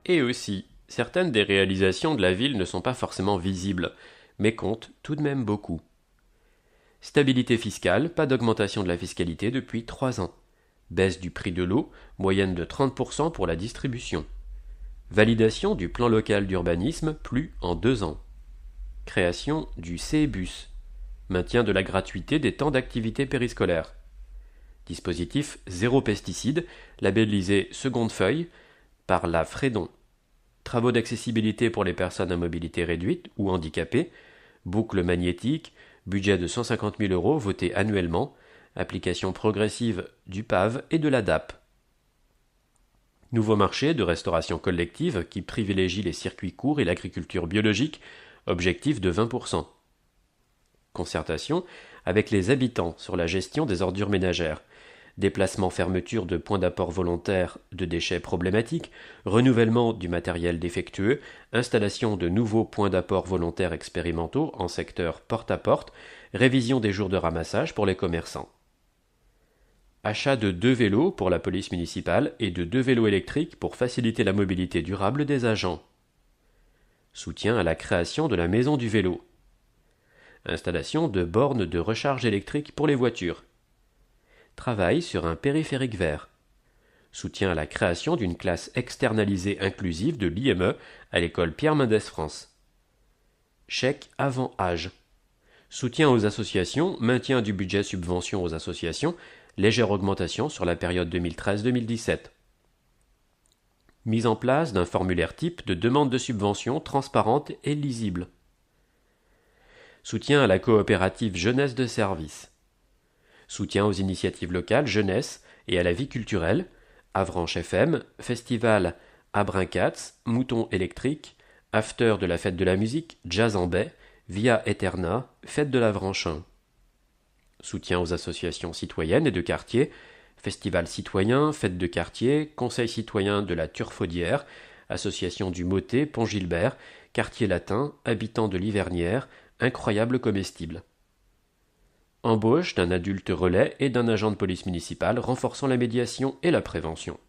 Et aussi, certaines des réalisations de la ville ne sont pas forcément visibles, mais comptent tout de même beaucoup. Stabilité fiscale, pas d'augmentation de la fiscalité depuis 3 ans. Baisse du prix de l'eau, moyenne de 30% pour la distribution. Validation du plan local d'urbanisme, plus en 2 ans. Création du C-Bus. Maintien de la gratuité des temps d'activité périscolaire. Dispositif zéro pesticide, labellisé seconde feuille par la Frédon. Travaux d'accessibilité pour les personnes à mobilité réduite ou handicapées. Boucle magnétique, budget de 150 000 euros voté annuellement. Application progressive du PAV et de la DAP. Nouveau marché de restauration collective qui privilégie les circuits courts et l'agriculture biologique, objectif de 20%. Concertation avec les habitants sur la gestion des ordures ménagères. Déplacement fermeture de points d'apport volontaires de déchets problématiques, renouvellement du matériel défectueux, installation de nouveaux points d'apport volontaires expérimentaux en secteur porte-à-porte, révision des jours de ramassage pour les commerçants. Achat de 2 vélos pour la police municipale et de 2 vélos électriques pour faciliter la mobilité durable des agents. Soutien à la création de la maison du vélo. Installation de bornes de recharge électrique pour les voitures. Travail sur un périphérique vert. Soutien à la création d'une classe externalisée inclusive de l'IME à l'école Pierre Mendès France. Chèque avant âge. Soutien aux associations, maintien du budget subvention aux associations, légère augmentation sur la période 2013-2017. Mise en place d'un formulaire type de demande de subvention transparente et lisible. Soutien à la coopérative jeunesse de service. Soutien aux initiatives locales jeunesse et à la vie culturelle, Avranches FM, Festival Abrincats, Mouton électrique, After de la fête de la musique, Jazz en baie, Via Eterna, Fête de l'Avranchin. Soutien aux associations citoyennes et de quartier, Festival citoyen, Fête de quartier, Conseil citoyen de la Turfaudière, Association du Motet, Pont-Gilbert, Quartier latin, Habitants de l'Hivernière, Incroyable comestible. Embauche d'un adulte relais et d'un agent de police municipale renforçant la médiation et la prévention.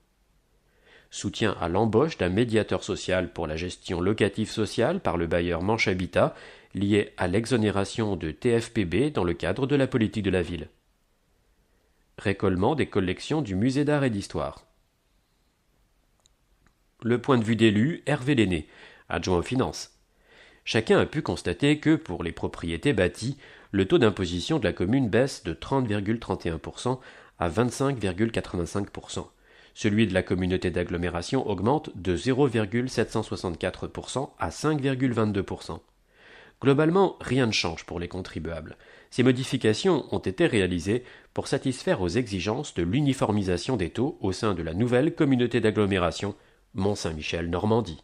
Soutien à l'embauche d'un médiateur social pour la gestion locative sociale par le bailleur Manche Habitat lié à l'exonération de TFPB dans le cadre de la politique de la ville. Récollement des collections du musée d'art et d'histoire. Le point de vue d'élu, Hervé Lenné, adjoint aux finances. Chacun a pu constater que, pour les propriétés bâties, le taux d'imposition de la commune baisse de 30,31% à 25,85%. Celui de la communauté d'agglomération augmente de 0,764% à 5,22%. Globalement, rien ne change pour les contribuables. Ces modifications ont été réalisées pour satisfaire aux exigences de l'uniformisation des taux au sein de la nouvelle communauté d'agglomération Mont-Saint-Michel-Normandie.